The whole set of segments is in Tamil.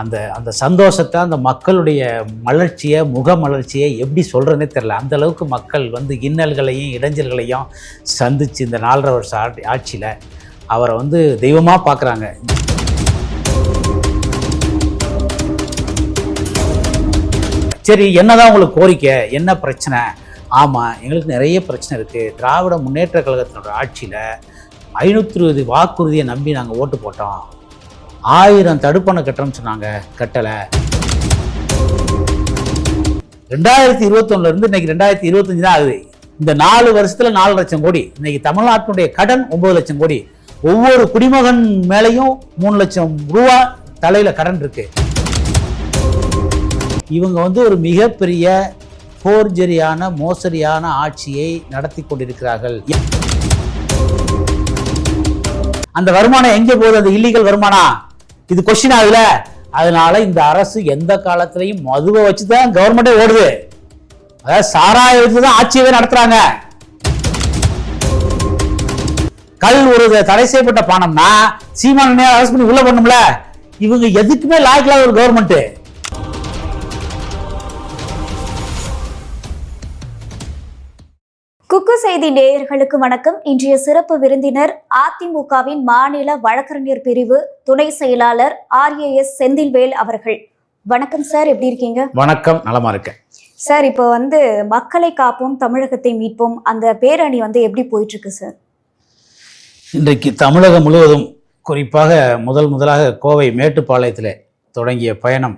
அந்த அந்த சந்தோஷத்தை, அந்த மக்களுடைய மலர்ச்சியை, முக மலர்ச்சியை எப்படி சொல்கிறதுனே தெரில. அந்தளவுக்கு மக்கள் வந்து இன்னல்களையும் இடைஞ்சல்களையும் சந்தித்து இந்த 4.5 வருஷ ஆட்சியில் அவரை வந்து தெய்வமாக பார்க்குறாங்க. சரி, என்னதான் உங்களுக்கு கோரிக்கை, என்ன பிரச்சனை? ஆமாம், எங்களுக்கு நிறைய பிரச்சனை இருக்குது. திராவிட முன்னேற்ற கழகத்தினோட ஆட்சியில் 520 வாக்குறுதியை நம்பி நாங்கள் ஓட்டு போட்டோம். 1000 தடுப்பணை கட்டுறோம்னு சொன்னாங்க, கட்டலை. 2021 இன்னைக்கு 2025 தான் ஆகுது. இந்த 4 வருஷத்துல 4 லட்சம் கோடி. இன்னைக்கு தமிழ்நாட்டினுடைய கடன் 9 லட்சம் கோடி. ஒவ்வொரு குடிமகன் மேலையும் 3 லட்சம் ரூபா தலையில கடன் இருக்கு. இவங்க வந்து ஒரு மிகப்பெரிய போர்ஜரியான மோசடியான ஆட்சியை நடத்தி கொண்டிருக்கிறார்கள். அந்த வருமானம் எங்கே போகுது? அந்த இல்லீகல் வருமானம் இது கொஸ்டின் ஆகுதுல. அதனால இந்த அரசு எந்த காலத்திலையும் மதுவை வச்சுதான் கவர்மெண்டே ஓடுது. அதாவது சாராய வச்சுதான் ஆட்சியவே நடத்துறாங்க. கல் ஒரு தடை செய்யப்பட்ட பானம்னா சீமான அரசு பண்ணி உள்ள பண்ணும்ல. இவங்க எதுக்குமே லாய்க்கல ஒரு கவர்மெண்ட். குக்கு செய்தி நேயர்களுக்கு வணக்கம். இன்றைய சிறப்பு விருந்தினர் அதிமுகவின் மாநில வழக்கறிஞர் பிரிவு துணை செயலாளர் RAS செந்தில்வேல் அவர்கள். வணக்கம் சார், எப்படி இருக்கீங்க? வணக்கம், நலமா இருக்கேன் சார். இப்போ வந்து மக்களை காப்போம் தமிழகத்தை மீட்போம் அந்த பேரணி வந்து எப்படி போயிட்டு இருக்கு சார்? இன்றைக்கு தமிழகம் முழுவதும், குறிப்பாக முதலாக கோவை மேட்டுப்பாளையத்தில் தொடங்கிய பயணம்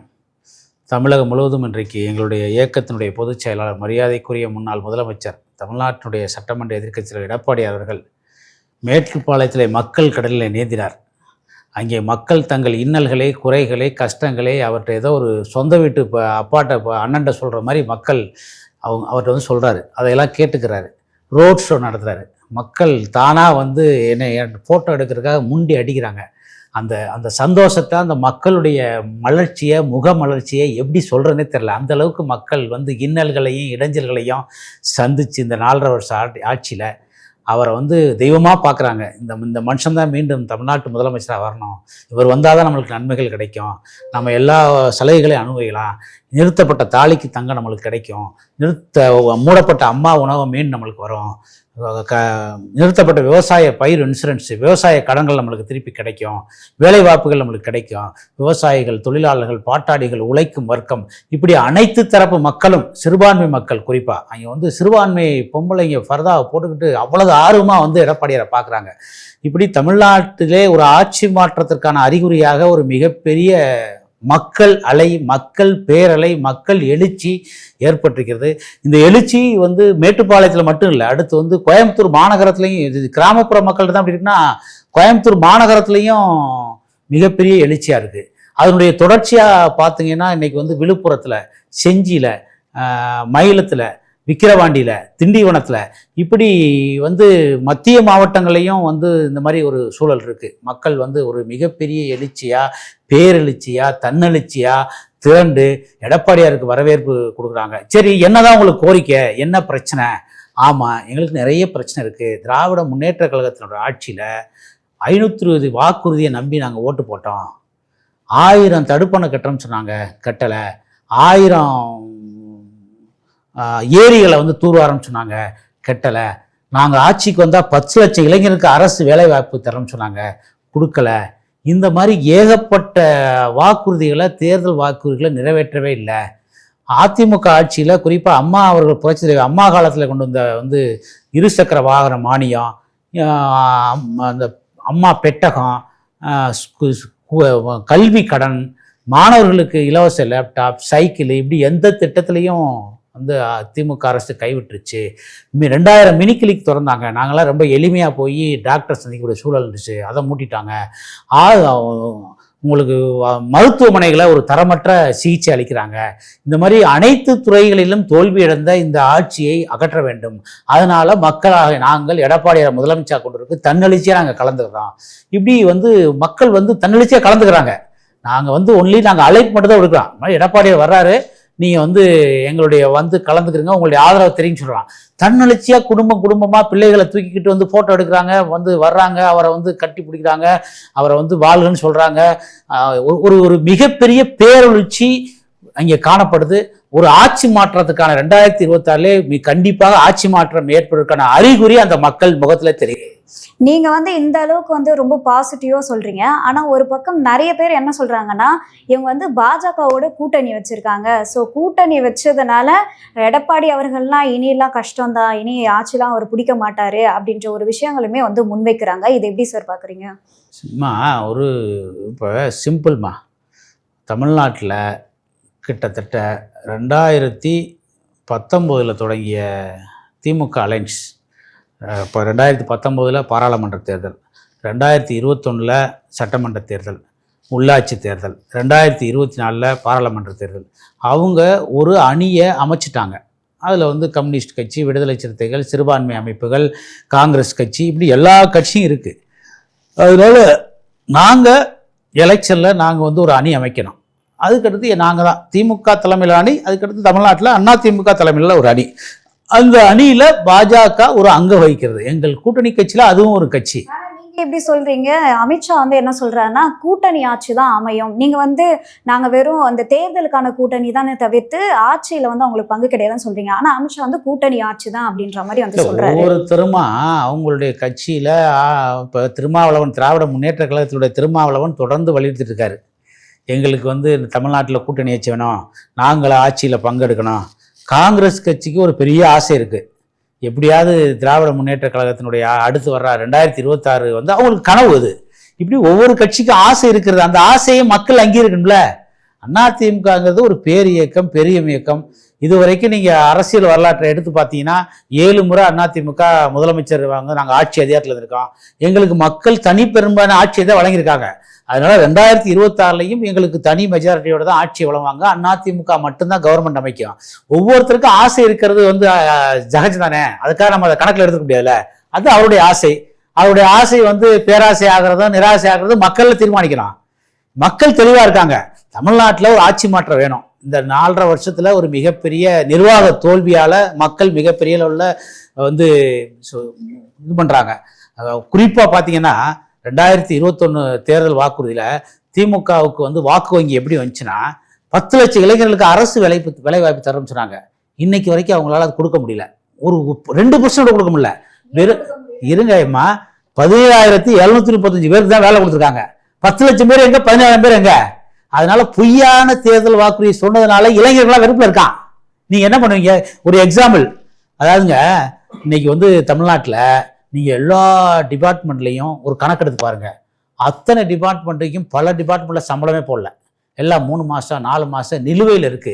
தமிழகம் முழுவதும் இன்றைக்கு எங்களுடைய இயக்கத்தினுடைய பொதுச் செயலாளர், மரியாதைக்குரிய முன்னாள் முதலமைச்சர், தமிழ்நாட்டினுடைய சட்டமன்ற எதிர்க்கட்சியில் எடப்பாடியார் அவர்கள் மேட்டுப்பாளையத்தில் மக்கள் கடலில் நீந்தினார். அங்கே மக்கள் தங்கள் இன்னல்களை, குறைகளை, கஷ்டங்களை அவர்கிட்ட ஏதோ ஒரு சொந்த வீட்டு அப்பாட்ட அண்ணன்ட்ட சொல்கிற மாதிரி மக்கள் அவர்கிட்ட வந்து சொல்கிறாரு. அதையெல்லாம் கேட்டுக்கிறாரு. Road show நடத்துகிறாரு. மக்கள் தானாக வந்து என்னை ஃபோட்டோ எடுக்கிறதுக்காக முண்டி அடிக்கிறாங்க. அந்த சந்தோஷத்தை, அந்த மக்களுடைய மலர்ச்சியை, முக மலர்ச்சியை எப்படி சொல்கிறதுனே தெரில. அந்தளவுக்கு மக்கள் வந்து இன்னல்களையும் இடைஞ்சல்களையும் சந்தித்து இந்த 4.5 வருஷ ஆட்சியில் அவரை வந்து தெய்வமாக பார்க்குறாங்க. இந்த மனுஷன்தான் மீண்டும் தமிழ்நாட்டு முதலமைச்சராக வரணும். இவர் வந்தால் தான் நம்மளுக்கு நன்மைகள் கிடைக்கும். நம்ம எல்லா சலுகைகளையும் அனுபவிக்கலாம். நிறுத்தப்பட்ட தாலிக்கு தங்கம் நம்மளுக்கு கிடைக்கும். மூடப்பட்ட அம்மா உணவு மீன் நம்மளுக்கு வரும். நிறுத்தப்பட்ட விவசாய பயிர் இன்சூரன்ஸு, விவசாய கடன்கள் நம்மளுக்கு திருப்பி கிடைக்கும். வேலை வாய்ப்புகள் நம்மளுக்கு கிடைக்கும். விவசாயிகள், தொழிலாளர்கள், பாட்டாளிகள், உழைக்கும் வர்க்கம், இப்படி அனைத்து தரப்பு மக்களும், சிறுபான்மை மக்கள் குறிப்பாக அங்கே வந்து சிறுபான்மை பொம்பளைங்க ஃபர்தாவை போட்டுக்கிட்டு அவ்வளவு ஆர்வமாக வந்து எடப்பாடியாரை பார்க்குறாங்க. இப்படி தமிழ்நாட்டிலே ஒரு ஆட்சி மாற்றத்திற்கான அறிகுறியாக ஒரு மிகப்பெரிய மக்கள் அலை, மக்கள் பேரலை, மக்கள் எழுச்சி ஏற்பட்டிருக்கிறது. இந்த எழுச்சி வந்து மேட்டுப்பாளையத்தில் மட்டும் இல்லை, அடுத்து வந்து கோயம்புத்தூர் மாநகரத்துலையும், இது கிராமப்புற மக்கள் தான். அப்படி இருக்குன்னா கோயம்புத்தூர் மாநகரத்துலையும் மிகப்பெரிய எழுச்சியாக இருக்குது. அதனுடைய தொடர்ச்சியாக பார்த்தீங்கன்னா இன்றைக்கி வந்து விழுப்புரத்தில், செஞ்சியில், மயிலத்தில், விக்கிரவாண்டியில், திண்டிவனத்தில், இப்படி வந்து மத்திய மாவட்டங்களையும் வந்து இந்த மாதிரி ஒரு சூழல் இருக்குது. மக்கள் வந்து ஒரு மிகப்பெரிய எழுச்சியாக, பேரெழுச்சியாக, தன்னெழுச்சியாக திரண்டு எடப்பாடியாருக்கு வரவேற்பு கொடுக்குறாங்க. சரி, என்னதான் உங்களுக்கு கோரிக்கை, என்ன பிரச்சனை? ஆமாம், எங்களுக்கு நிறைய பிரச்சனை இருக்குது. திராவிட முன்னேற்ற கழகத்தினோட ஆட்சியில் 520 வாக்குறுதியை நம்பி நாங்கள் ஓட்டு போட்டோம். 1000 தடுப்பணை கட்டுறோம்னு சொன்னாங்க, கட்டலை. 1000 ஏரிகளை வந்து தூர்வாரம்னு சொன்னாங்க, கட்டலை. நாங்கள் ஆட்சிக்கு வந்தால் 10 லட்சம் இளைஞருக்கு அரசு வேலை வாய்ப்பு தரோம்னு சொன்னாங்க, கொடுக்கல. இந்த மாதிரி ஏகப்பட்ட வாக்குறுதிகளை, தேர்தல் வாக்குறுதிகளை நிறைவேற்றவே இல்லை. அதிமுக ஆட்சியில் குறிப்பாக அம்மா அவர்கள் புரட்சி அம்மா காலத்தில் கொண்டு வந்த வந்து இருசக்கர வாகன மானியம், அந்த அம்மா பெட்டகம், கல்வி கடன், மாணவர்களுக்கு இலவச லேப்டாப், சைக்கிள், இப்படி எந்த திட்டத்திலையும் வந்து திமுக அரசு கைவிட்டுருச்சு. 2000 மினி கிளினிக் திறந்தாங்க. நாங்களாம் ரொம்ப எளிமையாக போய் டாக்டர் சந்திக்கக்கூடிய சூழல் இருந்துச்சு, அதை மூட்டிட்டாங்க. உங்களுக்கு மருத்துவமனைகளை ஒரு தரமற்ற சிகிச்சை அளிக்கிறாங்க. இந்த மாதிரி அனைத்து துறைகளிலும் தோல்வி அடைந்த இந்த ஆட்சியை அகற்ற வேண்டும். அதனால மக்களாக நாங்கள் எடப்பாடியார் முதலமைச்சர் கொண்டிருக்கு தன்னெழுச்சியாக நாங்கள் கலந்துக்கிறோம். இப்படி வந்து மக்கள் வந்து தன்னெழுச்சியாக கலந்துக்கிறாங்க. நாங்கள் வந்து நாங்கள் அழைப்பு மட்டும் தான் கொடுக்குறோம். எடப்பாடியார் வர்றாரு, நீங்கள் வந்து எங்களுடைய வந்து கலந்துக்கிறீங்க, உங்களுடைய ஆதரவை தெரியுன்னு சொல்கிறான். தன்னெழுச்சியாக குடும்பமாக பிள்ளைகளை தூக்கிக்கிட்டு வந்து ஃபோட்டோ எடுக்கிறாங்க, வந்து வர்றாங்க, அவரை வந்து கட்டி பிடிக்கிறாங்க, அவரை வந்து வாழ்கன்னு சொல்கிறாங்க. ஒரு ஒரு மிகப்பெரிய பேரெழுச்சி அங்கே காணப்படுது. ஒரு ஆட்சி மாற்றத்துக்கான 2026 கண்டிப்பாக ஆட்சி மாற்றம் ஏற்படுவதற்கான அறிகுறி அந்த மக்கள் முகத்துல தெரியும். நீங்க வந்து இந்த அளவுக்கு வந்து ரொம்ப பாசிட்டிவா சொல்றீங்க. ஆனா ஒரு பக்கம் நிறைய பேர் என்ன சொல்றாங்கன்னா, இவங்க வந்து பாஜகவோட கூட்டணி வச்சிருக்காங்க. ஸோ கூட்டணி வச்சதுனால எடப்பாடி அவர்கள்லாம் இனியெல்லாம் கஷ்டம்தான், இனி ஆட்சிலாம் அவர் பிடிக்க மாட்டாரு அப்படின்ற ஒரு விஷயங்களுமே வந்து முன்வைக்கிறாங்க. இது எப்படி சார் பாக்குறீங்க? சும்மா ஒரு இப்போ சிம்பிள்மா, தமிழ்நாட்டில் கிட்டத்தட்ட 2019 தொடங்கிய திமுக அலைன்ஸ், இப்போ 2019 பாராளுமன்ற தேர்தல், 2021 சட்டமன்ற தேர்தல், உள்ளாட்சி தேர்தல், 2024 பாராளுமன்ற தேர்தல், அவங்க ஒரு அணியை அமைச்சிட்டாங்க. அதில் வந்து கம்யூனிஸ்ட் கட்சி, விடுதலை சிறுத்தைகள், சிறுபான்மை அமைப்புகள், காங்கிரஸ் கட்சி, இப்படி எல்லா கட்சியும் இருக்குது. அதனால் நாங்கள் எலெக்ஷனில் நாங்கள் வந்து ஒரு அணி அமைக்கணும். அதுக்கடுத்து நாங்கள் தான் திமுக தலைமையில் அணி, அதுக்கடுத்து தமிழ்நாட்டில் அதிமுக தலைமையில் ஒரு அணி. அந்த அணியில் பாஜக ஒரு அங்கம் வகிக்கிறது. எங்கள் கூட்டணி கட்சியில் அதுவும் ஒரு கட்சி. நீங்க எப்படி சொல்றீங்க? அமித்ஷா வந்து என்ன சொல்றாருன்னா, கூட்டணி ஆட்சி தான் அமையும். நீங்க வந்து நாங்க வெறும் அந்த தேர்தலுக்கான கூட்டணி தானே தவிர்த்து ஆட்சியில வந்து அவங்களுக்கு பங்கு கிடையாதுன்னு சொல்றீங்க. ஆனா அமித்ஷா வந்து கூட்டணி ஆட்சி தான் அப்படின்ற மாதிரி வந்து சொல்றாரு. ஒவ்வொருத்தருமா அவங்களுடைய கட்சியில இப்போ திருமாவளவன், திராவிட முன்னேற்ற கழகத்தினுடைய திருமாவளவன் தொடர்ந்து வலியுறுத்திட்டு இருக்காரு. எங்களுக்கு வந்து தமிழ்நாட்டில் கூட்டணி ஆட்சி வேணும், நாங்கள் ஆட்சியில் பங்கெடுக்கணும். காங்கிரஸ் கட்சிக்கு ஒரு பெரிய ஆசை இருக்குது, எப்படியாவது திராவிட முன்னேற்ற கழகத்தினுடைய அடுத்து வர்ற 2026 வந்து அவங்களுக்கு கனவு. அது இப்படி ஒவ்வொரு கட்சிக்கும் ஆசை இருக்கிறது. அந்த ஆசையை மக்கள் அங்கீகரிக்கணும்ல. அதிமுகங்கிறது ஒரு பேர் இயக்கம், பெரிய இயக்கம். இது வரைக்கும் நீங்கள் அரசியல் வரலாற்றை எடுத்து பார்த்தீங்கன்னா 7 முறை அதிமுக முதலமைச்சர் வாங்க நாங்கள் ஆட்சி அதிகாரத்தில் இருக்கோம். எங்களுக்கு மக்கள் தனிப்பெரும்பாலான ஆட்சியை தான் வழங்கியிருக்காங்க. அதனால 2026 எங்களுக்கு தனி மெஜாரிட்டியோட தான் ஆட்சி வழங்குவாங்க. அதிமுக மட்டும்தான் கவர்மெண்ட் அமைக்கும். ஒவ்வொருத்தருக்கும் ஆசை இருக்கிறது வந்து ஜகஜ் தானே, அதுக்காக நம்ம அதை கணக்கில் எடுத்துக்க முடியாதுல்ல. அது அவருடைய ஆசை. அவருடைய ஆசை வந்து பேராசை ஆகிறதும் நிராசை ஆகிறதும் மக்கள் தீர்மானிக்கலாம். மக்கள் தெளிவாக இருக்காங்க. தமிழ்நாட்டில் ஒரு ஆட்சி மாற்றம் வேணும். இந்த 4.5 வருஷத்துல ஒரு மிகப்பெரிய நிர்வாக தோல்வியால மக்கள் மிகப்பெரிய அளவுல வந்து இது பண்றாங்க. குறிப்பா பாத்தீங்கன்னா 2021 தேர்தல் வாக்குறுதியில திமுகவுக்கு வந்து வாக்கு வங்கி எப்படி வந்துச்சுன்னா 10 லட்சம் இளைஞர்களுக்கு அரசு வேலை வாய்ப்பு தரணும்னு சொன்னாங்க. இன்னைக்கு வரைக்கும் அவங்களால அது கொடுக்க முடியல. ஒரு 2% கொடுக்க முடியல. வெறும் இருங்கம்மா, 17,735 பேருக்கு தான் வேலை கொடுத்துருக்காங்க. 10 லட்சம் பேர் எங்க, 17,000 பேர் எங்க? அதனால பொய்யான தேர்தல் வாக்குறுதி சொன்னதுனால இளைஞர்களாம் வெறுப்புல இருக்கான். நீங்க என்ன பண்ணுவீங்க? ஒரு எக்ஸாம்பிள், அதாவதுங்க இன்னைக்கு வந்து தமிழ்நாட்டில் நீங்க எல்லா டிபார்ட்மெண்ட்லையும் ஒரு கணக்கெடுத்து பாருங்க. அத்தனை டிபார்ட்மெண்ட்டுக்கும் பல டிபார்ட்மெண்ட்ல சம்பளமே போடல. எல்லாம் 3 மாசம் 4 மாசம் நிலுவையில் இருக்கு.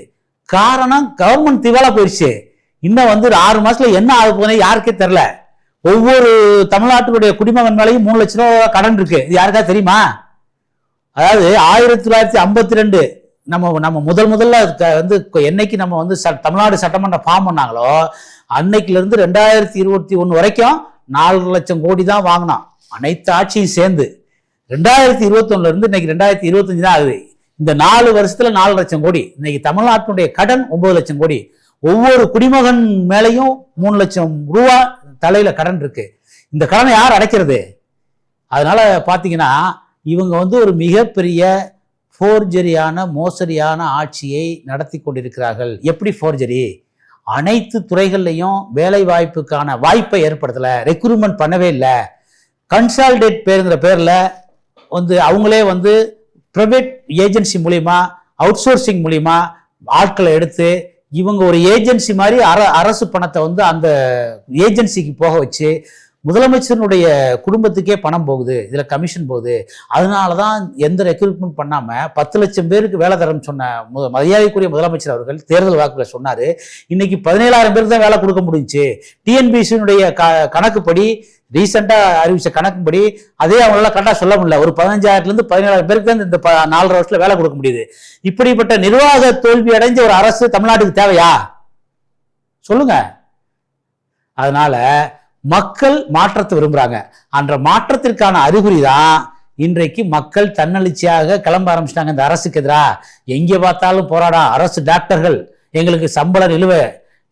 காரணம், கவர்மெண்ட் திவாலா போயிடுச்சு. இன்னும் வந்து 6 மாசத்துல என்ன ஆக போனே யாருக்கே தெரியல. ஒவ்வொரு தமிழ்நாட்டினுடைய குடிமகன் மேலையும் 3 லட்சம் ரூபாய் கடன் இருக்கு. இது யாருக்கா தெரியுமா? அதாவது 1952 நம்ம முதல்ல வந்து என்னைக்கு நம்ம வந்து தமிழ்நாடு சட்டமன்றம் ஃபார்ம் பண்ணாங்களோ அன்னைக்குல இருந்து 2021 வரைக்கும் 4 லட்சம் கோடி தான் வாங்கினோம், அனைத்து ஆட்சியும் சேர்ந்து. 2021 இருந்து இன்னைக்கு 2025 தான் ஆகுது. இந்த 4 வருஷத்துல 4 லட்சம் கோடி. இன்னைக்கு தமிழ்நாட்டினுடைய கடன் 9 லட்சம் கோடி. ஒவ்வொரு குடிமகன் மேலையும் 3 லட்சம் ரூபா தலையில கடன் இருக்கு. இந்த கடனை யார் அடைக்கிறது? அதனால பாத்தீங்கன்னா இவங்க வந்து ஒரு மிகப்பெரிய ஃபோர்ஜரியான மோசடியான ஆட்சியை நடத்தி கொண்டிருக்கிறார்கள். எப்படி ஃபோர்ஜரி? அனைத்து துறைகள்லையும் வேலை வாய்ப்புக்கான வாய்ப்பை ஏற்படுத்தல, ரெக்ரூட்மெண்ட் பண்ணவே இல்லை. கன்சால்டேட் பேருங்கிற பேர்ல வந்து அவங்களே வந்து பிரைவேட் ஏஜென்சி மூலியமா, அவுட் சோர்சிங் மூலியமா ஆட்களை எடுத்து இவங்க ஒரு ஏஜென்சி மாதிரி அரசு பணத்தை வந்து அந்த ஏஜென்சிக்கு போக வச்சு முதலமைச்சருடைய குடும்பத்துக்கே பணம் போகுது, இதுல கமிஷன் போகுது. அதனாலதான் எந்த ரெக்ரூட்மெண்ட் பண்ணாம 10 லட்சம் பேருக்கு வேலை தரம் சொன்ன மரியாதைக்குரிய முதலமைச்சர் அவர்கள் தேர்தல் வாக்குல சொன்னாரு. இன்னைக்கு 17,000 பேருக்கு தான் வேலை கொடுக்க முடிஞ்சுச்சு. டிஎன்பிசியினுடைய கணக்குப்படி, ரீசெண்டா அறிவிச்ச கணக்குப்படி அதே அவங்களால கரெக்டா சொல்ல முடியல. ஒரு 15,000 இருந்து 17,000 பேருக்கு தான் இந்த 4.5 வருஷத்துல வேலை கொடுக்க முடியுது. இப்படிப்பட்ட நிர்வாக தோல்வி அடைஞ்ச ஒரு அரசு தமிழ்நாட்டுக்கு தேவையா? சொல்லுங்க. அதனால மக்கள் மாற்றத்தை விரும்புறாங்க. அந்த மாற்றத்திற்கான அறிகுறி தான் இன்றைக்கு மக்கள் தன்னெழுச்சியாக கிளம்ப ஆரம்பிச்சிட்டாங்க. இந்த அரசுக்கு எதிராக எங்கே பார்த்தாலும் போராட அரசு டாக்டர்கள், எங்களுக்கு சம்பள நிலுவை,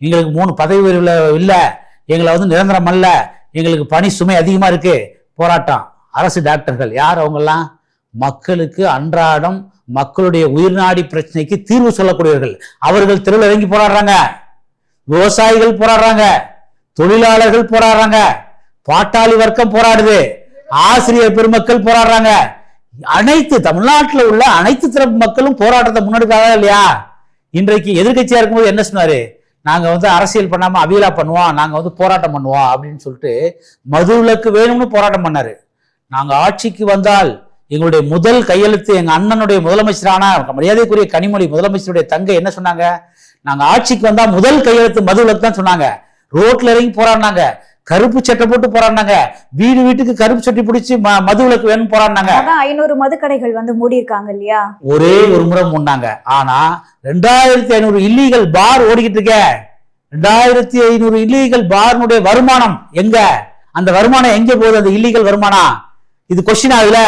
எங்களுக்கு 3 பதவி உயர்வு இல்லை, எங்களை வந்து நிரந்தரம் அல்ல, எங்களுக்கு பணி சுமை அதிகமா இருக்கு, போராட்டம். அரசு டாக்டர்கள் யார்? அவங்கெல்லாம் மக்களுக்கு அன்றாடம் மக்களுடைய உயிர்நாடி பிரச்சனைக்கு தீர்வு சொல்லக்கூடியவர்கள். அவர்கள் தெருவில் இறங்கி போராடுறாங்க, விவசாயிகள் போராடுறாங்க, தொழிலாளர்கள் போராடுறாங்க, பாட்டாளி வர்க்கம் போராடுது, ஆசிரியர் பெருமக்கள் போராடுறாங்க. அனைத்து தமிழ்நாட்டில் உள்ள அனைத்து தரப்பு மக்களும் போராட்டத்தை முன்னெடுக்காதா இல்லையா? இன்றைக்கு எதிர்கட்சியா இருக்கும்போது என்ன சொன்னாரு? நாங்க வந்து அரசியல் பண்ணாம அவியலா பண்ணுவோம், நாங்க வந்து போராட்டம் பண்ணுவோம் அப்படின்னு சொல்லிட்டு மதுவிலக்கு வேணும்னு போராட்டம் பண்ணாரு. நாங்க ஆட்சிக்கு வந்தால் எங்களுடைய முதல் கையெழுத்து, எங்க அண்ணனுடைய முதலமைச்சரான மரியாதைக்குரிய கனிமொழி முதலமைச்சருடைய தங்கை என்ன சொன்னாங்க? நாங்க ஆட்சிக்கு வந்தா முதல் கையெழுத்து மதுவிலக்கு தான் சொன்னாங்க. ரோட்ல இறங்கி போராடினாங்க, கருப்பு சட்டை போட்டு போராடினாங்க, வீடு வீட்டுக்கு கருப்பு சட்டை பிடிச்சி மதுவிலக்கு வேணும் போராடினாங்க. 500 மதுக்கடைகள் வந்து மூடி இருக்காங்க இல்லையா? ஒரே ஒரு முறை மூடினாங்க. ஆனா 2500 இல்லீகல் பார் ஓடிக்கிட்டு இருக்க. 2500 இல்லீகல் பார்னுடைய வருமானம் எங்க? அந்த வருமானம் எங்க போகுது? அந்த இல்லீகல் வருமானம் இது கொஸ்டின் ஆகுல.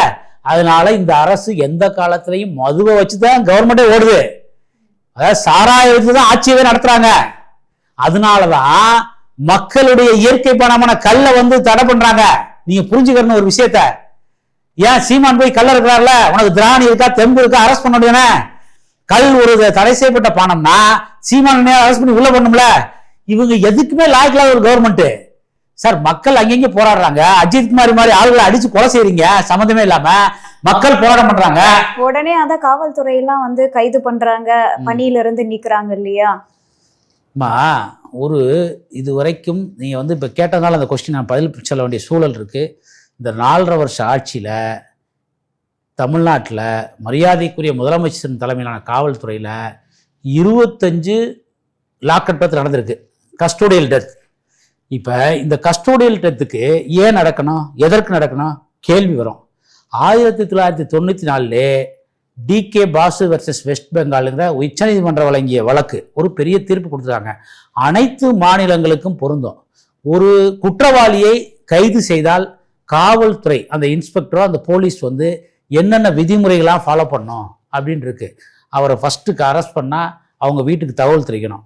அதனால இந்த அரசு எந்த காலத்திலையும் மதுவை வச்சுதான் கவர்மெண்டே ஓடுது, அதாவது சாராய வச்சுதான் ஆட்சியவே நடத்துறாங்க. அதனாலதான் மக்களுடைய இயற்கை பணமான கல்லை வந்து தடை பண்றாங்க. நீங்க புரிஞ்சுக்கணும் ஒரு விஷயத்த. ஏன் சீமான் போய் கல்ல இருக்கிறார்ல, உனக்கு திராணி இருக்கா, தெம்பு இருக்கா, அரெஸ்ட் பண்ண முடியாது. கல் ஒரு தடை செய்யப்பட்ட பணம்னா சீமான் அரெஸ்ட் பண்ணி உள்ள பண்ணும்ல. இவங்க எதுக்குமே லாய்க்கல ஒரு கவர்மெண்ட். சார் மக்கள் அங்கங்க போராடுறாங்க, அஜித் குமார் மாதிரி ஆளுகளை அடிச்சு கொலை செய்றீங்க சம்பந்தமே இல்லாம, மக்கள் போராட்டம் பண்றாங்க, உடனே அத காவல்துறை எல்லாம் வந்து கைது பண்றாங்க, பணியில இருந்து நீக்குறாங்க இல்லையா? ஒரு இது வரைக்கும் நீங்க வந்து இப்ப கேட்டதுனால அந்த கொஸ்டின் நான் பதில் சொல்ல வேண்டிய சூழல் இருக்கு. இந்த 4.5 வருஷ ஆட்சியில தமிழ்நாட்டில் மரியாதைக்குரிய முதலமைச்சரின் தலைமையிலான காவல்துறையில 25 லாக்அப் டெத் நடந்திருக்கு, கஸ்டோடியல் டெத். இப்ப இந்த கஸ்டோடியல் டெத்துக்கு ஏன் நடக்கணும், எதற்கு நடக்கணும் கேள்வி வரும். 1994 டிகே பாசு வெர்சஸ் வெஸ்ட் பெங்கால்ங்கிற உச்சநீதிமன்றம் வழங்கிய வழக்கு ஒரு பெரிய தீர்ப்பு கொடுத்துருக்காங்க. அனைத்து மாநிலங்களுக்கும் பொருந்தும். ஒரு குற்றவாளியை கைது செய்தால் காவல்துறை அந்த இன்ஸ்பெக்டரோ அந்த போலீஸ் வந்து என்னென்ன விதிமுறைகளாம் ஃபாலோ பண்ணணும் அப்படின்னு இருக்கு. அவரை ஃபர்ஸ்ட்டுக்கு அரெஸ்ட் பண்ணால் அவங்க வீட்டுக்கு தகவல் தெரிவிக்கணும்,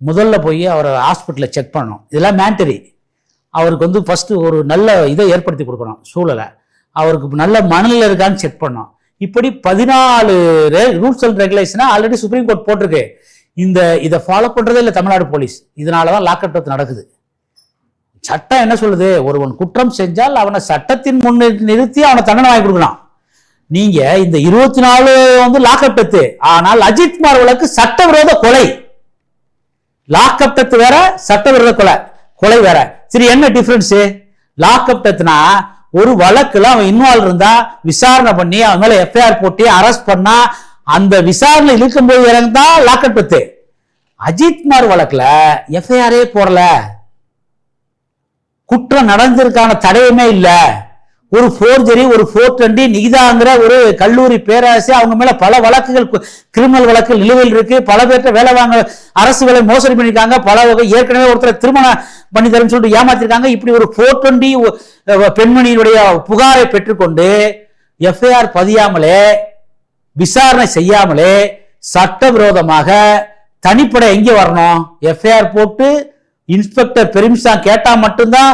முதல்ல போய் அவரை ஹாஸ்பிட்டலில் செக் பண்ணணும், இதெல்லாம் மேண்டரி. அவருக்கு வந்து ஃபர்ஸ்ட் ஒரு நல்ல இதை ஏற்படுத்தி கொடுக்கணும், சூழலை, அவருக்கு நல்ல மனநிலை இருக்கான்னு செக் பண்ணணும். இப்படி 14 ரூல்ஸ் அண்ட் ரெகுலேஷனை ஆல்ரெடி சுப்ரீம் கோர்ட் போட்டிருக்கு. இதை ஃபாலோ பண்றதே இல்லை தமிழ்நாடு போலீஸ். இதனாலதான் லாக்அப் டெத் நடக்குது. சட்டம் என்ன சொல்லுது? ஒருவன் குற்றம் செஞ்சால் அவனை சட்டத்தின் முன் நிறுத்தி அவனை தண்டனை வாங்கி கொடுக்கலாம். நீங்க இந்த 24 வந்து லாக்அப் டெத்து. ஆனால் அஜித்குமார் வழக்கு சட்டவிரோத கொலை. லாக்அப் டெத் வேற, சட்டவிரோத கொலை வேற. சரி, என்ன டிஃபரன்ஸ்? லாக்அப் டெத்னா ஒரு வழக்குல அவன் இன்வால்வ் இருந்தா விசாரணை பண்ணி அவன் மேல எஃப்ஐஆர் போட்டு அரெஸ்ட் பண்ணா அந்த விசாரணை இருக்கும்போது இறந்தா லாக்அப் டெத். அஜித்குமார் வழக்குல எஃப்ஐஆரே போடல, குற்றம் நடந்திருக்கான தடயமே இல்லை. ஒரு ஃபோர்ஜரி, ஒரு 420 நிகிதாங்கிற ஒரு கல்லூரி பேராசிரியர் அவங்க மேல பல வழக்குகள், கிரிமினல் வழக்குகள் நிலுவையில் இருக்கு. பல பேர்ட்ட வேலை வாங்க அரசு வேலை மோசடி பண்ணிருக்காங்க. பல வகை ஏற்கனவே ஒருத்தர் திருமணம் பண்ணி தரேன்னு சொல்லிட்டு ஏமாத்திருக்காங்க. இப்படி ஒரு 420 பெண்மணியினுடைய புகாரை பெற்றுக்கொண்டு எஃப்ஐஆர் பதியாமலே விசாரணை செய்யாமலே சட்டவிரோதமாக தனிப்படை எங்கே வரணும்? எஃப்ஐஆர் போட்டு இன்ஸ்பெக்டர் பெர்மிஷன் கேட்டா மட்டும்தான்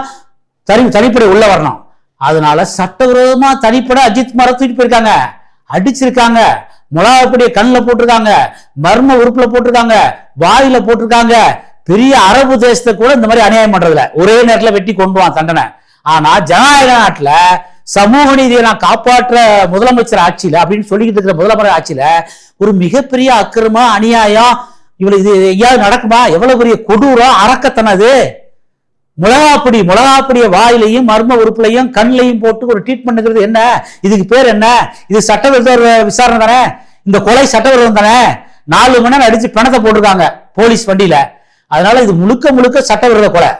தனிப்படை உள்ள வரணும். அதனால சட்டவிரோதமா தனிப்பட அஜித்குமாரை தூக்கிட்டு போயிருக்காங்க, அடிச்சிருக்காங்க, மிளகாப்பொடியை கண்ணில் போட்டிருக்காங்க, மர்ம உறுப்புல போட்டிருக்காங்க, வாயில போட்டிருக்காங்க. பெரிய அரபு தேசத்தை கூட இந்த மாதிரி அநியாயம் பண்றதுல ஒரே நேரத்தில் வெட்டி கொண்டு வான் தண்டனை. ஆனா ஜனநாயக நாட்டுல சமூக நீதியை நான் காப்பாற்ற முதலமைச்சர் ஆட்சியில அப்படின்னு சொல்லிக்கிட்டு இருக்கிற முதலமைச்சர் ஆட்சியில ஒரு மிகப்பெரிய அக்கிரமா அநியாயம் இவ்வளவு இது எங்கேயாவது நடக்குமா? எவ்வளவு பெரிய கொடூரம், அரக்கத்தனது. மிளகாப்பொடிய வாயிலையும் மர்ம உறுப்புலையும் கண்ணையும் போட்டு ஒரு ட்ரீட்மெண்ட் என்ன? இதுக்கு பேர் என்ன? இது சட்டவிரோத விசாரணை தானே? இந்த கொலை சட்டவிரோதம் தானே? 4 மணி நேரம் அடிச்சு பணத்தை போட்டிருக்காங்க போலீஸ் வண்டியில. அதனால இது முழுக்க முழுக்க சட்டவிரோத கொலை.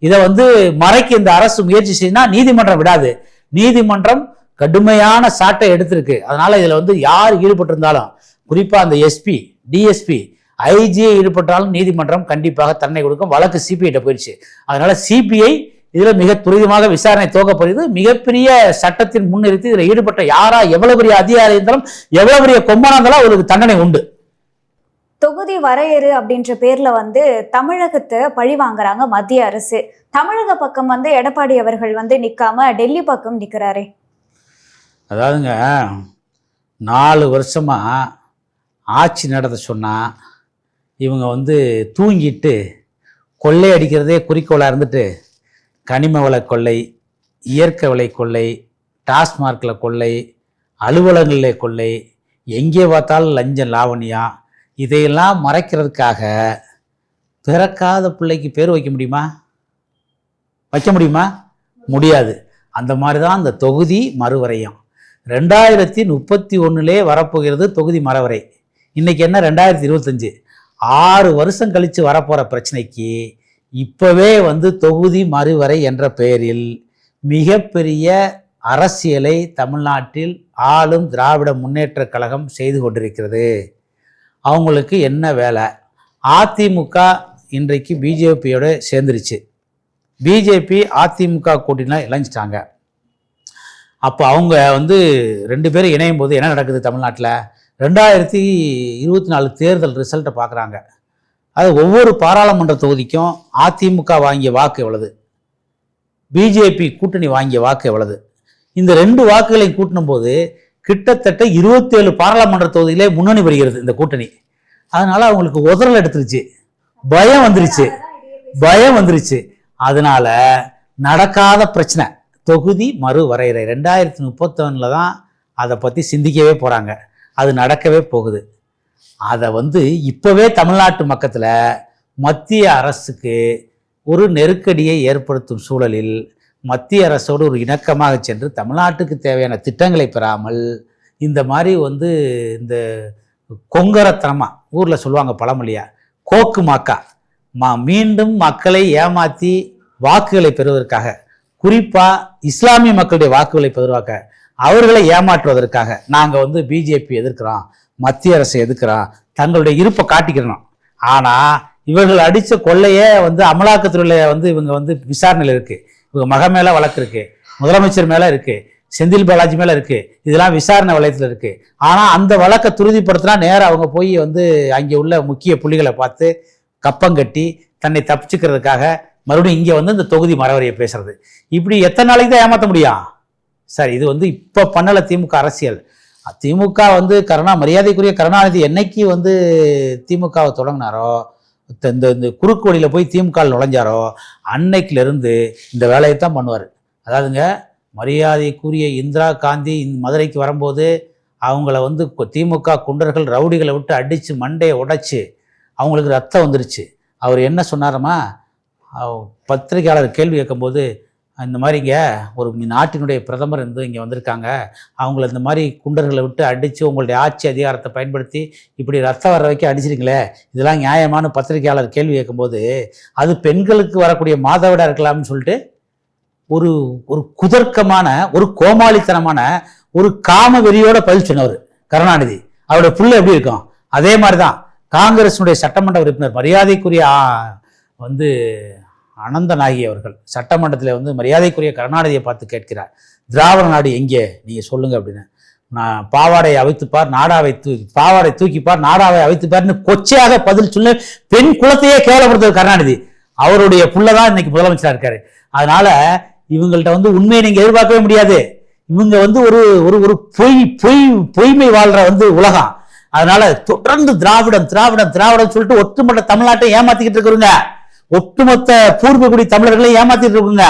இதை வந்து மறைக்க இந்த அரசு முயற்சி செய்யினா நீதிமன்றம் விடாது. நீதிமன்றம் கடுமையான சாட்டை எடுத்திருக்கு. அதனால இதுல வந்து யார் ஈடுபட்டிருந்தாலும், குறிப்பா அந்த எஸ்பி, டிஎஸ்பி, ஐஜிஐ ஈடுபட்டாலும் நீதிமன்றம் கண்டிப்பாக தண்டனை கொடுக்கும். வழக்கு சிபிஐ போயிடுச்சு. அதனால சிபிஐ இதுல மிக துரிதமாக விசாரணை துவக்கப்படுது. மிகப்பெரிய சட்டத்தின் முன்னிறுத்தி இதுல ஈடுபட்ட யாரா எவ்வளவு பெரிய அதிகாரி இருந்தாலும் எவ்வளவு பெரிய கொம்பனா இருந்தாலும் அவருக்கு தண்டனை உண்டு. தொகுதி வரையறு அப்படின்ற பேர்ல வந்து தமிழகத்தை பழி வாங்குறாங்க மத்திய அரசு. தமிழக பக்கம் வந்து எடப்பாடி அவர்கள் வந்து நிக்காம டெல்லி பக்கம் நிக்கிறாரே. அதாவதுங்க 4 வருஷமா ஆட்சி நடத்த சொன்னா இவங்க வந்து தூங்கிட்டு கொள்ளையடிக்கிறதே குறிக்கோளாக இருந்துட்டு கனிம வள கொள்ளை, இயற்கை விலை கொள்ளை, டாஸ்மார்க்கில் கொள்ளை, அலுவலகங்களில் கொள்ளை, எங்கே பார்த்தாலும் லஞ்சம் லாவணியா, இதையெல்லாம் மறைக்கிறதுக்காக பிறக்காத பிள்ளைக்கு பேர் வைக்க முடியுமா? வைக்க முடியுமா? முடியாது. அந்த மாதிரி தான் அந்த தொகுதி மறுவரையும் 2031 வரப்போகிறது தொகுதி மறுவரை. இன்னைக்கு என்ன 2025, 6 வருஷம் கழித்து வரப்போகிற பிரச்சனைக்கு இப்போவே வந்து தொகுதி மறுவரை என்ற பெயரில் மிகப்பெரிய அரசியலை தமிழ்நாட்டில் ஆளும் திராவிட முன்னேற்ற கழகம் செய்து கொண்டிருக்கிறது. அவங்களுக்கு என்ன வேலை? அதிமுக இன்றைக்கு பிஜேபியோட சேர்ந்துருச்சு. பிஜேபி அதிமுக கூட்டினா இணைஞ்சிட்டாங்க. அப்போ அவங்க வந்து 2 பேரும் இணையும் போது என்ன நடக்குது தமிழ்நாட்டில்? 2024 தேர்தல் ரிசல்ட்டை பார்க்குறாங்க. அது ஒவ்வொரு பாராளுமன்ற தொகுதிக்கும் அதிமுக வாங்கிய வாக்கு எவ்வளவு, பிஜேபி கூட்டணி வாங்கிய வாக்கு எவ்வளவு, இந்த 2 வாக்குகளையும் கூட்டணும் போது கிட்டத்தட்ட 27 பாராளுமன்ற தொகுதியிலே முன்னணி வருகிறது இந்த கூட்டணி. அதனால அவங்களுக்கு உதறல் எடுத்துருச்சு, பயம் வந்துருச்சு. அதனால நடக்காத பிரச்சனை தொகுதி மறுவரையறை 2031 தான் அதை பற்றி சிந்திக்கவே போகிறாங்க. அது நடக்கவே போகுது. அதை வந்து இப்போவே தமிழ்நாட்டு மக்கத்தில் மத்திய அரசுக்கு ஒரு நெருக்கடியை ஏற்படுத்தும் சூழலில் மத்திய அரசோடு ஒரு இணக்கமாக சென்று தமிழ்நாட்டுக்கு தேவையான திட்டங்களை பெறாமல் இந்த மாதிரி வந்து இந்த கொங்கரத்தனமாக ஊரில் சொல்லுவாங்க பழமொழியா, கோக்கு மாக்கா மீண்டும் மக்களை ஏமாற்றி வாக்குகளை பெறுவதற்காக, குறிப்பாக இஸ்லாமிய மக்களுடைய வாக்குகளை பெறுவதற்காக, அவர்களை ஏமாற்றுவதற்காக நாங்கள் வந்து பிஜேபி எதிர்க்கிறோம், மத்திய அரசை எதிர்க்கிறோம், தங்களுடைய இருப்பை காட்டிக்கிறோம். ஆனால் இவர்கள் அடித்த கொள்ளையே வந்து அமலாக்கத்துறையில் வந்து இவங்க வந்து விசாரணையில் இருக்குது. இவங்க மக மேலே வழக்கு இருக்குது, முதலமைச்சர் மேலே இருக்குது, செந்தில் பாலாஜி மேலே இருக்குது, இதெல்லாம் விசாரணை வளையத்தில் இருக்குது. ஆனால் அந்த வழக்கை துரிதிப்படுத்தினா நேராக அவங்க போய் வந்து அங்கே உள்ள முக்கிய புள்ளிகளை பார்த்து கப்பங்கட்டி தன்னை தப்பிச்சுக்கிறதுக்காக மறுபடியும் இங்கே வந்து இந்த தொகுதி மரவரையை பேசுறது. இப்படி எத்தனை நாளைக்கு தான் ஏமாற்ற முடியும்? சார், இது வந்து இப்போ பண்ணலை திமுக அரசியல். திமுக வந்து மரியாதைக்குரிய கருணாநிதி என்னைக்கு வந்து திமுகவை தொடங்கினாரோ, இந்த குறுக்கு வழியில் போய் திமுக நுழைஞ்சாரோ அன்னைக்கிலிருந்து இந்த வேலையை தான் பண்ணுவார். அதாவதுங்க, மரியாதைக்குரிய இந்திரா காந்தி மதுரைக்கு வரும்போது அவங்கள வந்து திமுக குண்டர்கள் ரவுடிகளை விட்டு அடித்து மண்டையை உடைச்சி அவங்களுக்கு ரத்தம் வந்துருச்சு. அவர் என்ன சொன்னாரம்மா, பத்திரிகையாளர் கேள்வி கேட்கும்போது, இந்த மாதிரிங்க ஒரு நாட்டினுடைய பிரதமர் இங்கே வந்திருக்காங்க, அவங்கள இந்த மாதிரி குண்டர்களை விட்டு அடித்து உங்களுடைய ஆட்சி அதிகாரத்தை பயன்படுத்தி இப்படி ரத்தம் வர வைக்க அடிச்சிருங்களே, இதெல்லாம் நியாயமான பத்திரிகையாளர் கேள்வி கேட்கும்போது, அது பெண்களுக்கு வரக்கூடிய மாதவிடாய் இருக்கலாம்னு சொல்லிட்டு ஒரு ஒரு குதர்க்கமான ஒரு கோமாளித்தனமான ஒரு காம வெறியோட பதில் சொன்னவர் கருணாநிதி. அவருடைய புள்ள எப்படி இருக்கும்? அதே மாதிரி தான் காங்கிரஸினுடைய சட்டமன்ற உறுப்பினர் மரியாதைக்குரிய வந்து அனந்தநாயகி அவர்கள் சட்டமன்றத்தில் வந்து மரியாதைக்குரிய கருணாநிதியை பார்த்து கேட்கிறார், திராவிட நாடு எங்கே நீங்கள் சொல்லுங்க அப்படின்னு. நான் பாவாடையை அவித்துப்பார், நாடாவை பாவாடை தூக்கிப்பார், நாடாவை அவித்துப்பார்னு கொச்சையாக பதில் சொல்ல பெண் குலத்தையே கேவலப்படுத்துவது கருணாநிதி. அவருடைய புள்ளதான் இன்னைக்கு முதலமைச்சராக இருக்காரு. அதனால இவங்கள்ட்ட வந்து உண்மையை நீங்க எதிர்பார்க்கவே முடியாது. இவங்க வந்து ஒரு ஒரு பொய்மை வாழ்ற வந்து உலகம். அதனால தொடர்ந்து திராவிடம் திராவிடம் திராவிடம் சொல்லிட்டு ஒட்டுமொத்த தமிழ்நாட்டை ஏமாத்திக்கிட்டு இருக்கிறவங்க, ஒட்டுமொத்த பூர்வகுடி தமிழர்களை ஏமாத்திட்டு இருக்குங்க.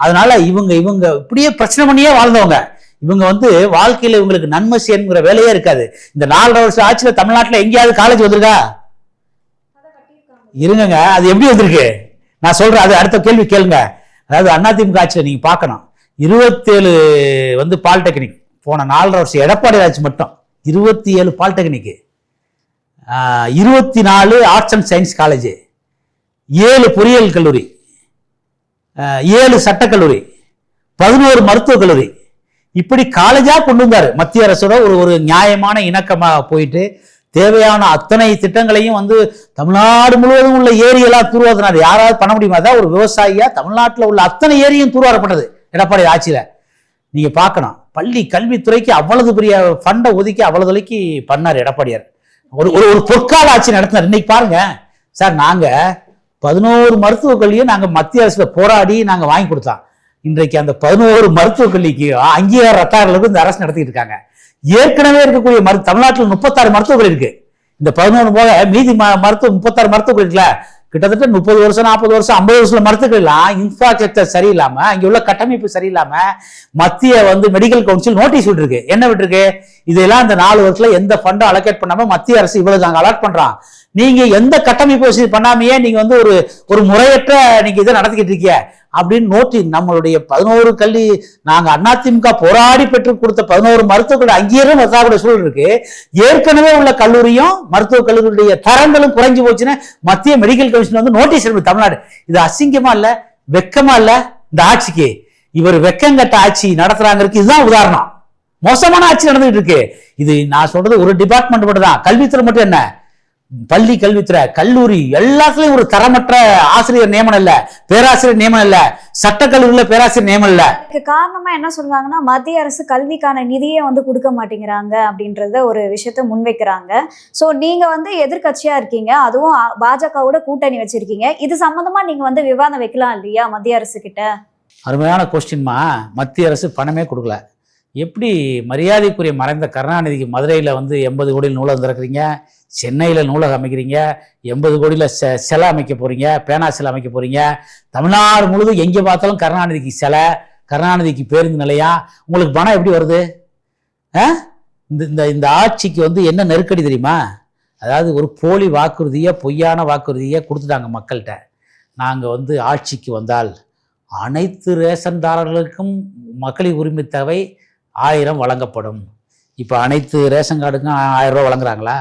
அதனால இவங்க இப்படியே பிரச்சனை பண்ணியே வாழ்ந்தவங்க. இவங்க வந்து வாழ்க்கையில இவங்களுக்கு நன்மை செய்யணுங்கிற வேலையே இருக்காது. இந்த 4.5 வருஷம் ஆட்சியில தமிழ்நாட்டில் எங்கேயாவது காலேஜ் வந்திருக்கா? இருங்க, அது எப்படி வந்திருக்கு நான் சொல்றேன். அது அடுத்த கேள்வி கேளுங்க. அதாவது அதிமுக ஆட்சியில் நீங்க பார்க்கணும், 27 வந்து பாலிடெக்னிக் போன 4.5 வருஷம் எடப்பாடி ஆட்சி மட்டும் 27 polytechnic, 24 arts and science college, 7 பொறியியல் கல்லூரி, 7 சட்டக்கல்லூரி, 11 மருத்துவக் கல்லூரி, இப்படி காலேஜா கொண்டு வந்தாரு. மத்திய அரசோட ஒரு நியாயமான இணக்கமாக போயிட்டு தேவையான அத்தனை திட்டங்களையும் வந்து தமிழ்நாடு முழுவதும் உள்ள ஏரியெல்லாம் தூர்வாரினார். யாராவது பண்ண முடியுமா? தான் ஒரு விவசாயியா தமிழ்நாட்டில் உள்ள அத்தனை ஏரியும் தூர்வாரப்பட்டது எடப்பாடி ஆட்சியில. நீங்க பார்க்கணும், பள்ளி கல்வித்துறைக்கு அவ்வளவு பெரிய ஃபண்டை ஒதுக்கி அவ்வளவு தொலைக்கு பண்ணார் எடப்பாடியார். ஒரு ஒரு பொற்கால ஆட்சி நடத்தினார். இன்னைக்கு பாருங்க சார், நாங்க 11 மருத்துவக் கல்வியை நாங்க மத்திய அரசுல போராடி நாங்க வாங்கி கொடுத்தோம். இன்றைக்கு அந்த 11 மருத்துவக் கல்விக்கு அங்கீகாரம் ரத்தார அளவுக்கு இந்த அரசு நடத்திட்டு இருக்காங்க. ஏற்கனவே இருக்கக்கூடிய தமிழ்நாட்டில் 36 மருத்துவக் கல்வி இருக்கு. இந்த 11 போக மீதி 36 மருத்துவக் கல்வி இருக்குல்ல, கிட்டத்தட்ட 30 வருஷம் 40 வருஷம் 50 வருஷம் மருத்துவர்கள் எல்லாம் இன்ஃப்ராஸ்ட்ரக்சர் சரியில்லாம, அங்க உள்ள கட்டமைப்பு சரியில்லாம மத்திய மெடிக்கல் கவுன்சில் நோட்டீஸ் விட்டுருக்கு. என்ன விட்டுருக்கு? இதெல்லாம் இந்த 4 வருஷத்துல எந்த ஃபண்டும் அலோகேட் பண்ணாம மத்திய அரசு இவ்வளவு நாங்க அலாட் பண்றோம், நீங்க எந்த கட்டமைப்பு வசதி பண்ணாமையே நீங்க ஒரு முறையற்ற நீங்க இதை நடத்திக்கிட்டு இருக்கீங்க அப்படின்னு நோட்டி நம்மளுடைய 11 கல்வி நாங்க அதிமுக போராடி பெற்று கொடுத்த 11 மருத்துவ அங்கீகாரம் வரக்கூடிய சூழல் இருக்கு. ஏற்கனவே உள்ள கல்லூரியும் மருத்துவக் கல்லூரியுடைய தரங்களும் குறைஞ்சு போச்சுன்னு மத்திய மெடிக்கல் கமிஷன் நோட்டீஸ் இருக்கு. தமிழ்நாடு இது அசிங்கமா இல்ல, வெக்கமா இல்ல இந்த ஆட்சிக்கு? இவர் வெக்கங்கட்ட ஆட்சி நடத்துறாங்க. இதுதான் உதாரணம். மோசமான ஆட்சி நடந்துட்டு இருக்கு. இது நான் சொல்றது ஒரு டிபார்ட்மெண்ட் மட்டும் தான், கல்வித்துறை மட்டும் என்ன, பள்ளி கல்வித்துறை, கல்லூரி எல்லாத்துலயும் ஒரு தரமற்ற ஆசிரியர் நியமனம் இல்ல, பேராசிரியர் நியமனம் இல்ல, சட்டக்கல்லூரியில பேராசிரியர் நியமனம் இல்ல. இதுக்கு காரணமா என்ன சொல்றாங்கன்னா, மத்திய அரசு கல்விக்கான நிதியை கொடுக்க மாட்டேங்கிறாங்க அப்படின்றத ஒரு விஷயத்த முன்வைக்கிறாங்க. சோ நீங்க எதிர்கட்சியா இருக்கீங்க, அதுவும் பாஜகவோட கூட்டணி வச்சிருக்கீங்க. இது சம்பந்தமா நீங்க விவாதம் வைக்கலாம் இல்லையா மத்திய அரசு கிட்ட? அருமையான கொஸ்டின்மா. மத்திய அரசு பணமே கொடுக்கல. எப்படி மரியாதைக்குரிய மறைந்த கருணாநிதிக்கு மதுரையில் 80 கோடியில் நூலகம் திறக்கிறீங்க, சென்னையில் நூலகம் அமைக்கிறீங்க, 80 கோடியில் சிலை அமைக்க போறீங்க, பேனா சிலை அமைக்க போறீங்க, தமிழ்நாடு முழுவதும் எங்கே பார்த்தாலும் கருணாநிதிக்கு சிலை, கருணாநிதிக்கு பேருந்து நிலையம். உங்களுக்கு பணம் எப்படி வருது? இந்த ஆட்சிக்கு என்ன நெருக்கடி தெரியுமா? அதாவது ஒரு போலி வாக்குறுதியை, பொய்யான வாக்குறுதியை கொடுத்துட்டாங்க மக்கள்கிட்ட. நாங்கள் ஆட்சிக்கு வந்தால் அனைத்து ரேஷன்தாரர்களுக்கும் மகளிர் உரிமை தொகை 1000 வழங்கப்படும். இப்போ அனைத்து ரேஷன் கார்டுக்கும் 1000 ரூபா வழங்குறாங்களா?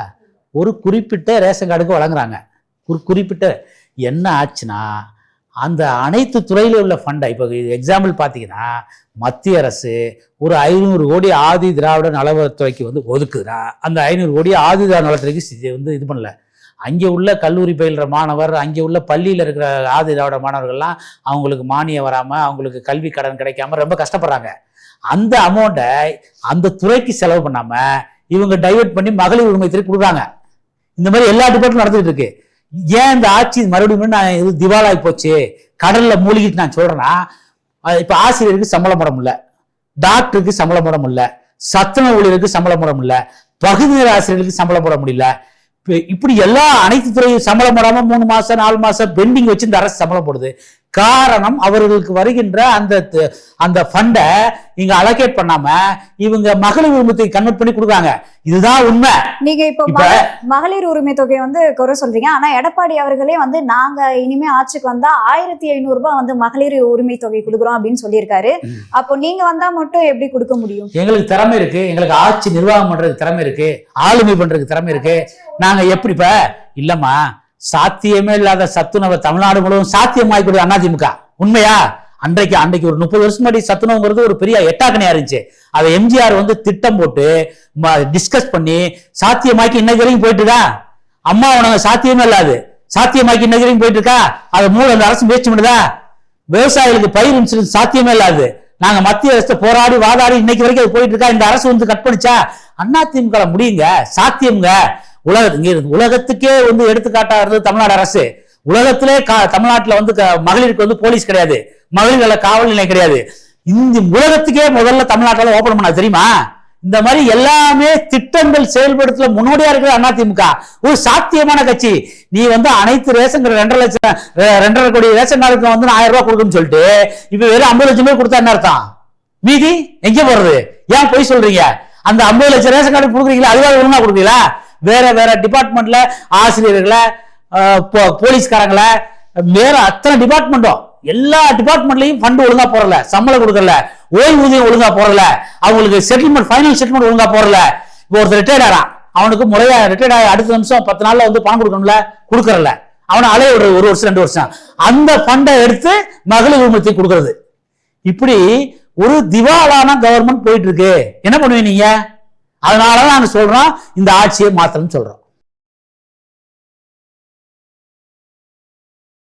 ஒரு குறிப்பிட்ட ரேஷன் கார்டுக்கு வழங்குறாங்க. ஒரு குறிப்பிட்ட என்ன ஆச்சுன்னா, அந்த அனைத்து துறையில் உள்ள ஃபண்டை இப்போ எக்ஸாம்பிள் பார்த்தீங்கன்னா, மத்திய அரசு ஒரு 500 கோடி ஆதி திராவிட நலத்துறைக்கு ஒதுக்குதுன்னா, அந்த 500 கோடி ஆதி திராவிட நலத்துறைக்கு இது பண்ணல. அங்கே உள்ள கல்லூரி பயில்ற மாணவர், அங்கே உள்ள பள்ளியில் இருக்கிற ஆதி திராவிட மாணவர்கள்லாம் அவங்களுக்கு மானியம் வராமல், அவங்களுக்கு கல்வி கடன் கிடைக்காம ரொம்ப கஷ்டப்படுறாங்க. அந்த அமௌண்ட்டை அந்த துறைக்கு செலவு பண்ணாம இவங்க டைவர்ட் பண்ணி மகளிர் உரிமை துறை கொடுக்குறாங்க. இந்த மாதிரி எல்லா டிபார்ட்மெண்ட் நடந்துட்டு இருக்கு. ஏன் இந்த ஆட்சி மறுபடியும் நான் திவாலாகி போச்சு, கடல்ல மூழ்கிட்டு நான் சொல்றேன்னா, இப்ப ஆசிரியருக்கு சம்பளம் போட முடியல, டாக்டருக்கு சம்பளம் போட முடியல, சத்துணவு ஊழியருக்கு சம்பளம் போட முடியல, பகுதி நேர ஆசிரியருக்கு சம்பளம் போட முடியல. இப்படி அனைத்து துறையும் சம்பளம் போடாம 3 மாசம் 4 மாசம் பெண்டிங் வச்சு இந்த அரசு சம்பளம் போடுது. காரணம், அவர்களுக்கு வருகின்ற அந்த ஃபண்டை இங்க அலோகேட் பண்ணாம இவங்க மகளிர் உரிமை தொகை கன்வெர்ட் பண்ணி கொடுக்குறாங்க. இதுதான் உண்மை. நீங்க இப்ப மகளிர் உரிமை தொகை குறை சொல்றீங்க. ஆனா எடப்பாடி அவர்களே நாங்க இனிமே ஆட்சிக்கு வந்தா 1500 ரூபாய் மகளிர் உரிமை தொகை கொடுக்குறோம் அப்படின்னு சொல்லியிருக்காரு. அப்போ நீங்க வந்தா மட்டும் எப்படி கொடுக்க முடியும்? எங்களுக்கு திறமை இருக்கு, எங்களுக்கு ஆட்சி நிர்வாகம் பண்றதுக்கு திறமை இருக்கு, ஆளுமை பண்றதுக்கு திறமை இருக்கு. நாங்க எப்படி இல்லம்மா, சாத்தியமே இல்லாத சத்துணவை தமிழ்நாடு முழுவதும் சாத்தியமாக்கக்கூடிய அதிமுக உண்மையா? அன்றைக்கு ஒரு 30 வருஷம் முன்னாடி சத்துணவுங்கிறது ஒரு பெரிய எட்டாக்கணையா இருந்துச்சு. அதை எம்ஜிஆர் திட்டம் போட்டு டிஸ்கஸ் பண்ணி சாத்தியமாக்கி இன்னைக்கு வரைக்கும் போயிட்டு இருக்கா. அம்மா உனக்கு சாத்தியமே இல்லாது சாத்தியமாக்கி இன்னைக்கு வரைக்கும் போயிட்டு இருக்கா. அதை அந்த அரசு முயற்சி பண்ணுதா? விவசாயிகளுக்கு பயிர் இன்சூரன்ஸ் சாத்தியமே இல்லாது நாங்க மத்திய அரசு போராடி வாதாடி இன்னைக்கு வரைக்கும் அது போயிட்டு இருக்கா. இந்த அரசு கட் பண்ணிச்சா? அதிமுக முடியுங்க, சாத்தியம்ங்க. உலகத்துக்கே எடுத்துக்காட்டா இருந்தது தமிழ்நாடு அரசு. உலகத்திலே தமிழ்நாட்டுல மகளிருக்கு போலீஸ் கிடையாது, மகளிர் காவல் நிலையம் கிடையாது. இந்த உலகத்துக்கே முதல்ல தமிழ்நாட்டில் ஓபன் பண்ண தெரியுமா? இந்த மாதிரி எல்லாமே திட்டங்கள் செயல்படுத்தல முன்னோடியா இருக்கிற அதிமுக ஒரு சாத்தியமான கட்சி. நீ அனைத்து ரேஷன் 2.5 கோடி ரேஷன் கார்டுக்கு 1000 ரூபாய் கொடுக்குன்னு சொல்லிட்டு இப்ப வெறும் 50 லட்சம் பேர் கொடுத்தா என்ன அர்த்தம்? மீதி எங்க போறது? ஏன் போய் சொல்றீங்க? அந்த 50 லட்சம் ரேஷன் கார்டு கொடுக்குறீங்களா, அதுவாக ஒழுங்கா கொடுக்குறீங்களா? வேற டிபார்ட்மெண்ட்ல ஆசிரியர்களை, போலீஸ்காரங்களை, வேற அத்தனை டிபார்ட்மெண்ட்டும் எல்லா டிபார்ட்மெண்ட்லயும் ஃபண்ட் ஒழுங்கா போறல, சம்பளம் கொடுக்கல, ஓய்வூதியம் ஒழுங்கா போறல, அவங்களுக்கு செட்டில்மெண்ட் ஃபைனல் செட்டில்மெண்ட் ஒழுங்கா போறல. இப்போ ஒருத்தர் ரிட்டையர்ட் ஆறான், அவனுக்கு முறையா ரிட்டையர்ட் ஆகி அடுத்த நிமிஷம் 10 நாள்ல பணம் கொடுக்கணும்ல, கொடுக்கறல. அவனை அலைய ஒரு வருஷம் 2 வருஷம் அந்த ஃபண்டை எடுத்து மகளிர் உரிமை கொடுக்கறது. இப்படி ஒரு திவாலான கவர்மெண்ட் போயிட்டு இருக்கு. என்ன பண்ணுவீங்க நீங்க? அதனாலதான் நாங்க சொல்றோம் இந்த ஆட்சியை மாத்தணும்னு சொல்றோம்.